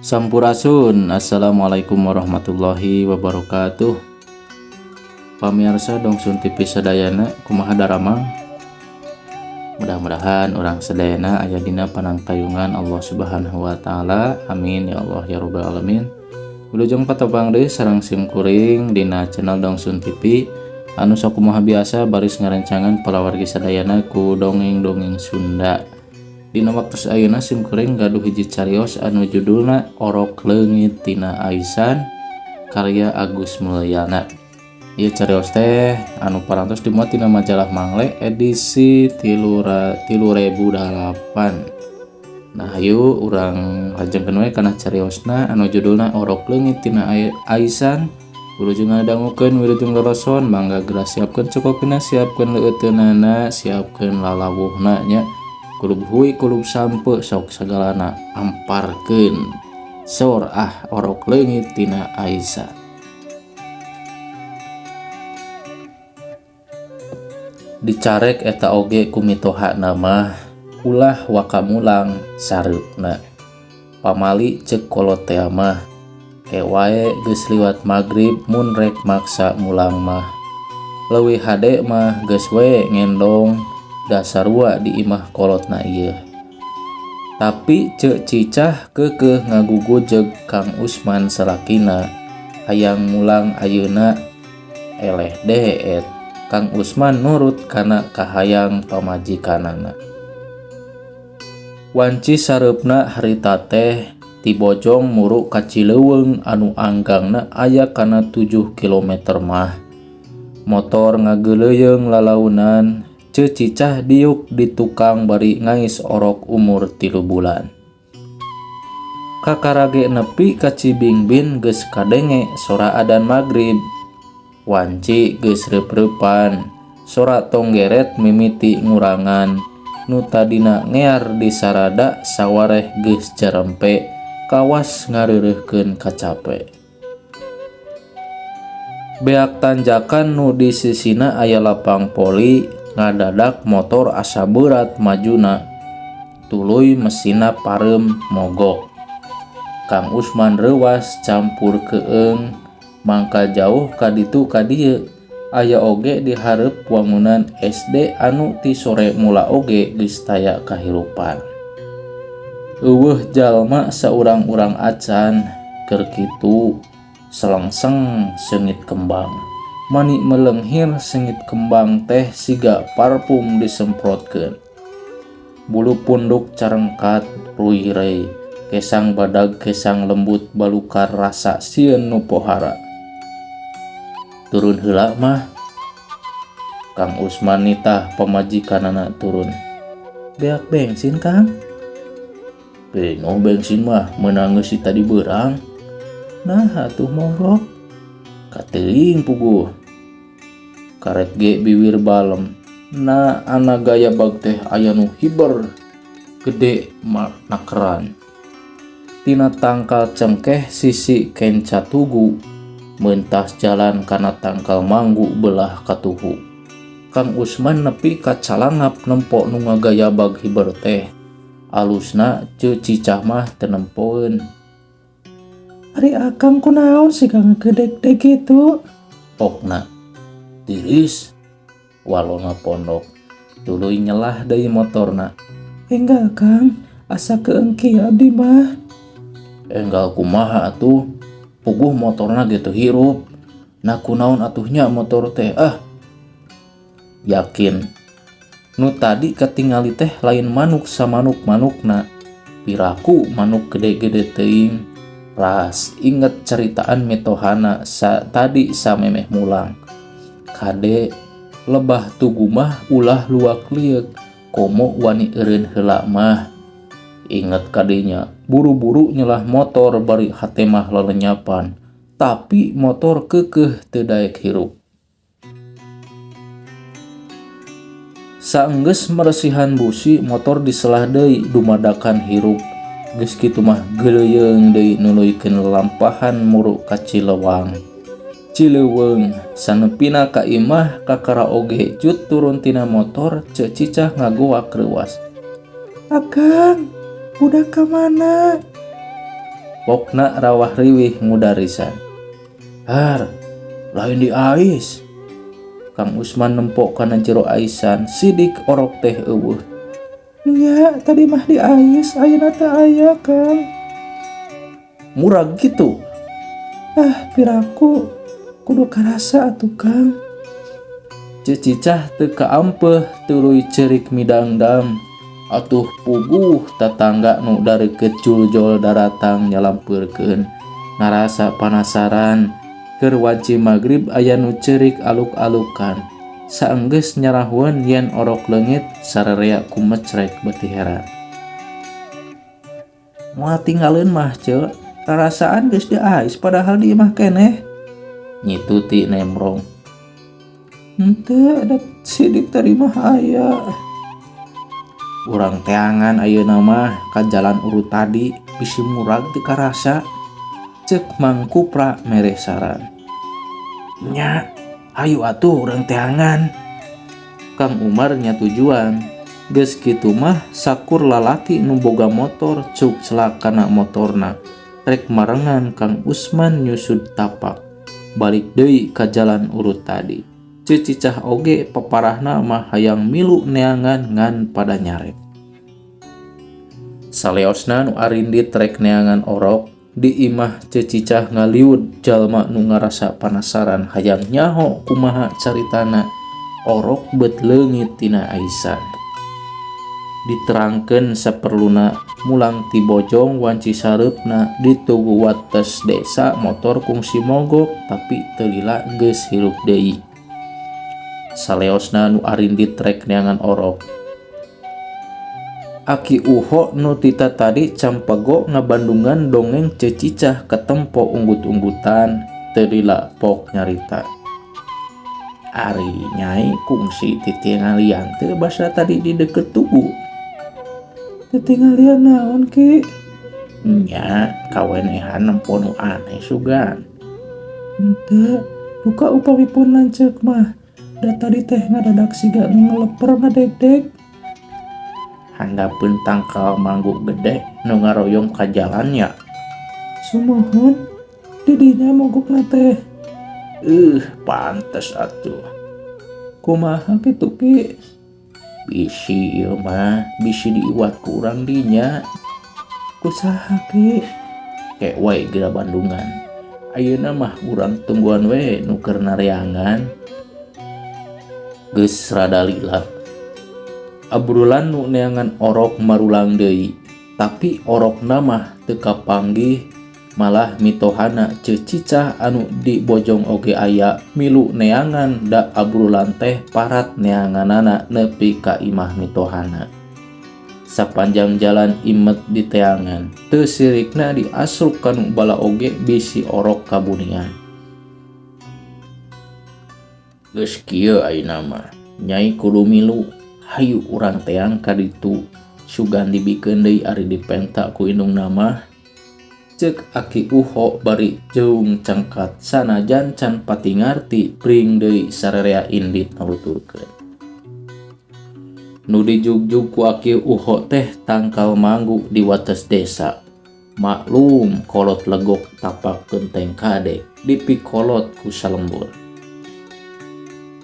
Sampurasun, Assalamualaikum warahmatullahi wabarakatuh. Pamirsa Dongsun TV sadayana kumaha daramang. Mudah-mudahan orang sadayana aya dina panangtayungan Allah Subhanahu wa taala. Amin ya Allah ya rabbal alamin. Wilujeng patobang deui sareng simkuring dina channel Dongsun TV anu sakumaha biasa baris ngarencangan palawargi sadayana ku dongeng-dongeng Sunda. Dina waktu ayeuna simkuring gaduh hiji carios anu judulna Orok Leungit Tina Aisan karya Agus Mulyana. Ieu carios teh anu parantos dimuat tina majalah Mangle edisi 3008. Nah hayu urang lajengkeun we kana cariosna anu judulna Orok Leungit Tina Aisan. Wilujeng ngadangukeun wilujeng loroson mangga geura siapkeun cukupna, siapkeun leuteunana, siapkeun lalawuhna nya. Kulub huy kulub sampe sok sagalana amparkeun sor Orok Leungit Tina Aisan. Dicarek eta oge ku mitohana mah ulah wakamulang sareupna. Pamali ceuk kolot teh mah kewae geus liwat magrib mun rek maksa mulang mah. Leuwih hade mah geus we ngendong dasarua di imah kolotna ieu. Tapi ceuk cicah keukeuh ngagugujeg Kang Usman salakina hayang mulang ayeuna eleh deet. Kang Usman nurut kana kahayang pamajikanana. Wanci sareupna harita teh ti Bojong muru ka Cileuweung anu anggangna aya kana 7 km mah. Motor ngageuleuyeung lalaunan. Ceuk cicah diuk di tukang bari ngais orok umur 3 bulan. Kakarage nepi ka Cibingbin geus kadenge sora adzan magrib. Wanci geus reup-reupan, sora tonggeret mimiti ngurangan. Nu tadina ngear di sarada sawareh geus jarempe, kawas ngareureuhkeun kacape. Beak tanjakan nu di sisina aya lapang poli, ngadadak motor asa berat majuna. Tuluy mesinna pareum mogok. Kang Usman reuwas campur keung, mangka jauh ka ditu ka dieu aya oge di hareup wangunan SD anu ti sore mula oge geus taya kahirupan. Euweuh jalma saurang-urang acan keur kitu selengseng seungit kembang. Mani melenghir sengit kembang teh siga parfum disemprotkeun. Bulu punduk carengkat ruirei, kesang badag kesang lembut balukar rasa sieun nu pohara. Turun heula mah. Kang Usman nitah pamajikanana turun. Beak bensin Kang? Beuh bensin mah meunang geus tadi beurang. Nah atuh mogok. Kateuing puguh. Karet ge biwir balem. Na ana gaya bag teh aya nu hiber gede nakeran. Tina tangkal cengkeh sisi kenca tugu meuntas jalan kana tangkal manggu belah katuhu. Kang Usman nepi ka calangap nempo nu ngagaya bag hiber teh. Alusna ceuk cicah mah teu nempoeun. Ari akang kunaon siga ngegedeg-deg kitu? Pokna tiris walona pondok. Tuluy nyelah deui motorna. Enggak Kang, asa keengki abdi mah. Enggal kumaha atuh? Puguh motorna ge teu hirup. Nah kunaon atuhnya motor teh Yakin nu tadi katingali teh lain manuk samanuk-manukna. Piraku manuk gede-gede teuing. Ras inget ceritaan mitohana tadi samemeh mulang. Kade lebah tugu mah ulah luak liuk, komo wani eureun heula mah. Inget kadinya buru-buru nyelah motor bari hate mah lelenyapan, tapi motor keukeuh teu daek hirup. Saenggeus maresihan busi motor diselah deui dumadakan hirup. Geus kitu mah geuleuyeung deui nuluykeun lelampahan muru ka Cileuweung. Sanepina ka imah kakara oge cut turun tina motor ceuk cicah ngagoak reuas. Akang, budak ka mana? Pokna rawah riwih ngudarisan. Har, lain di ais. Kang Usman nempok kana jero aisan, sidik orok teh eueuh. Nya, tadi mah di ais, ayeuna teu aya, Kang. Murag gitu. Ah, piraku kudu karasa atuh, Kang. Cicicah teu kaampeuh tuluy ceurik midangdam. Atuh puguh tatangga nu dareukeut juljol daratang nyalampeurkeun. Ngarasa panasaran, keur wanci magrib aya nu ceurik aluk-alukan. Saenggeus nyarahweun yen orok leungit sararea ku mecrek beuti heran. Moal tinggalin mah, Ceu. Rarasaan geus di ais padahal di imah keneh. Nyitu ti Nemrong. Henteu ada sidik tadi mah aya. Urang teangan ayeuna mah ka jalan urut tadi bisi murag teu karasa. Ceuk Mang Kupra mere saran. Nya, hayu atuh urang teangan. Kang Umar nyatujuan. Geus kitu mah sakur lalaki nu boga motor cuk celakana motorna. Rek marengan Kang Usman nyusud tapak. Balik deui ka jalan urut tadi. Cicicah oge paparahna mah hayang milu neangan ngan pada nyarek. Saleosna nu arindit rek neangan orok, di imah cicicah ngaliwud jalma nu ngarasa panasaran hayang nyaho kumaha caritana orok beut leungit tina aisan. Diterangkeun saperluna mulang ti bojong wanci sareupna di tugu wates desa motor kungsi mogok tapi teu lila geus hirup deui. Saleosna nu arindit rek neangan orok. Aki Uho nu tita tadi campago ngabandungan dongeng cecicah ketempo unggut-unggutan teu lila pok nyarita. Ari Nyai kungsi titingalian teu basa tadi di deket tugu. Titingalian naon Ki? Nya kawenehan nempo nu aneh sugan. Henteu, duka upamipun lanceuk mah. Da tadi teh ngadadak siga nu ngeleper ngadegdeg. Handapeun tangkal manggu gede nu ngaroyong ka jalannya. Sumohon, didinya mogokna teh. Pantes atuh. Kumaha kitu Ki? Bisi ieu mah, bisi diiwat ku urang dinya. Kusaha Ki? Kek wae geura Bandungan. Ayeuna mah urang tungguan we nu keur nareangan. Geus rada lila. Abrulan nu neangan orok marulang deui, tapi orokna mah teu kapanggih, malah mitohana cecicah anu di bojong oge aya milu neangan da abrulan teh parat neanganana nepi ka imah mitohana. Sapanjang jalan imet di teangan, teu sirikna diasruk kanu bala oge bisi orok kabunian. Geus kieu ayeuna mah, Nyai kudu milu. Hayu urang teang ka ditu sugan dibikeun deui ari dipenta ku indungna mah. Ceuk Aki Uho bari jeung cangkat sanajan can pati ngarti pring deui sararea indit nuturkeun. Nu dijugjug ku Aki Uho teh tangkal manggu di wates desa. Maklum kolot legok tapak genteng kade dipikolot ku salembur.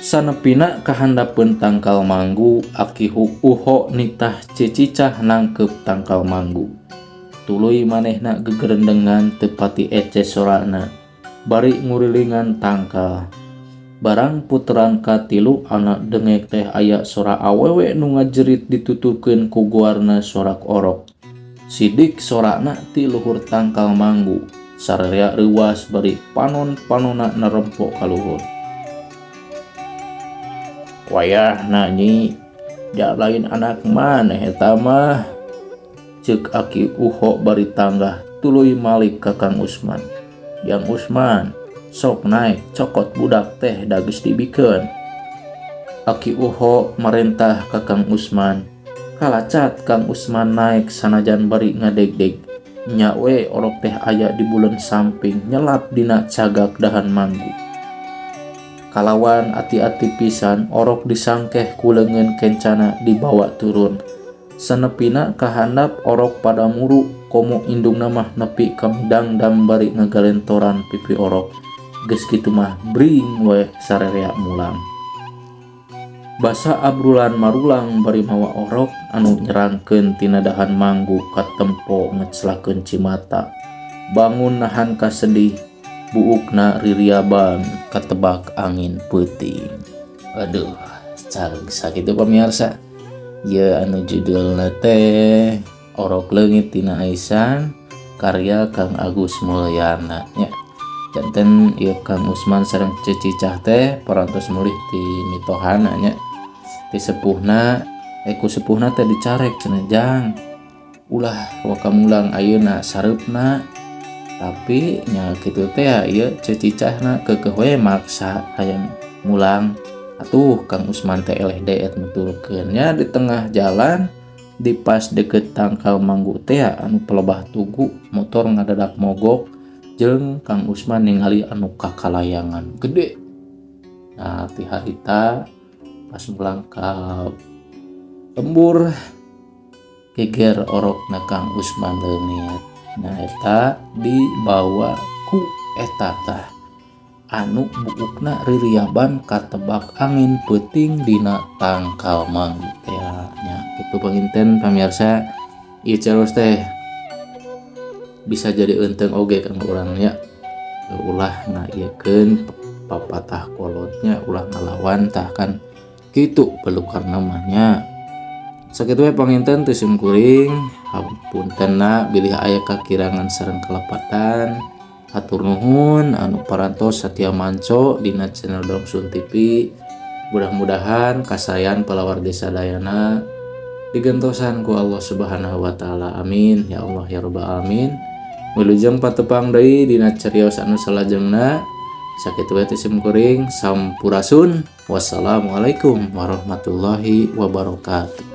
Sanepina kahandapeun tangkal manggu, Aki Uho nitah cecicah nangkep tangkal manggu. Tuluy manehna gegerendengan teu pati ece sorana, bari ngurilingan tangkal. Barang puteran katilu anak dengek teh aya sora awewe nu ngajerit dituturkeun ku guarna sorak orok. Sidik sorana ti luhur tangkal manggu, sararea reuwas bari panon-panonna narempo ka luhur. Wayah Nyi, ja lain anak maneh eta mah. Ceuk Aki Uho bari tanggah tuluy malik ka Kang Usman. Yang Usman, sok naik cokot budak teh da geus dibikeun. Aki Uho marentah ka Kang Usman. Kalacat Kang Usman naik sanajan bari ngadegdeg. Nya we orok teh aya di buleun samping nyelap dina cagak dahan manggu. Kalawan ati-ati pisan orok disangkeh ku leungeun kencana dibawa turun. Sanepina kahandap orok pada muru komo indung mah nepi ka midang dam bari ngagalentoran pipi orok. Geus kitu mah bring we sarerea mulang. Basa abrulan marulang bari mawa orok anu nyerangkeun tina dahan manggu ka tempo ngeclakeun cimata. Bangun nahan ka sedih, buukna ririaban katebak angin peuting. Aduh, careg sakitu pamirsa. Ieu anu judulna teh Orok Leungit Tina Aisan karya Kang Agus Mulyana nya. Janten ieu Kang Usman sareng Cicicah teh parantos mulih ti mitohana nya. Ti sepuhna ku sepuhna teh dicarek cenah jang. Ulah wakamulang ayeuna sareupna. Tapi nya kitu teh ieu Cicicahna keukeuh we maksa hayang mulang. Atuh Kang Usman teh eleh deet nuturkeun nya di tengah jalan di pas deket tangkal manggu teh anu pelebah tugu motor ngadadak mogok jeung Kang Usman ningali anu kakalayangan gede. Nah ti harita pas mulang ka lembur geger orokna Kang Usman leungit. Nah eta dibawa ku eta tah anu buukna ririaban katebak angin peuting dina tangkal manggu teh nya. Kitu panginten pamirsa, ieu ceros teh bisa jadi eunteng oge kan urang nya. Ulah ngaiekeun papatah kolotnya ulah ngalawan tah kan kitu pelukarna mah nya. Sakitu we panginten teu sim kuring, hapuntenna bilih aya kakirangan sareng kelepatan. Hatur nuhun anu parantos satia manco dina channel Dongsun TV. Mudah-mudahan kasayan palawargi sadayana digentosan ku Allah Subhanahu wa taala. Amin ya Allah ya rabbal alamin. Wilujeng patepang deui dina carios anu salajengna. Sakitu we teh sim kuring sampurasun. Wassalamualaikum warahmatullahi wabarakatuh.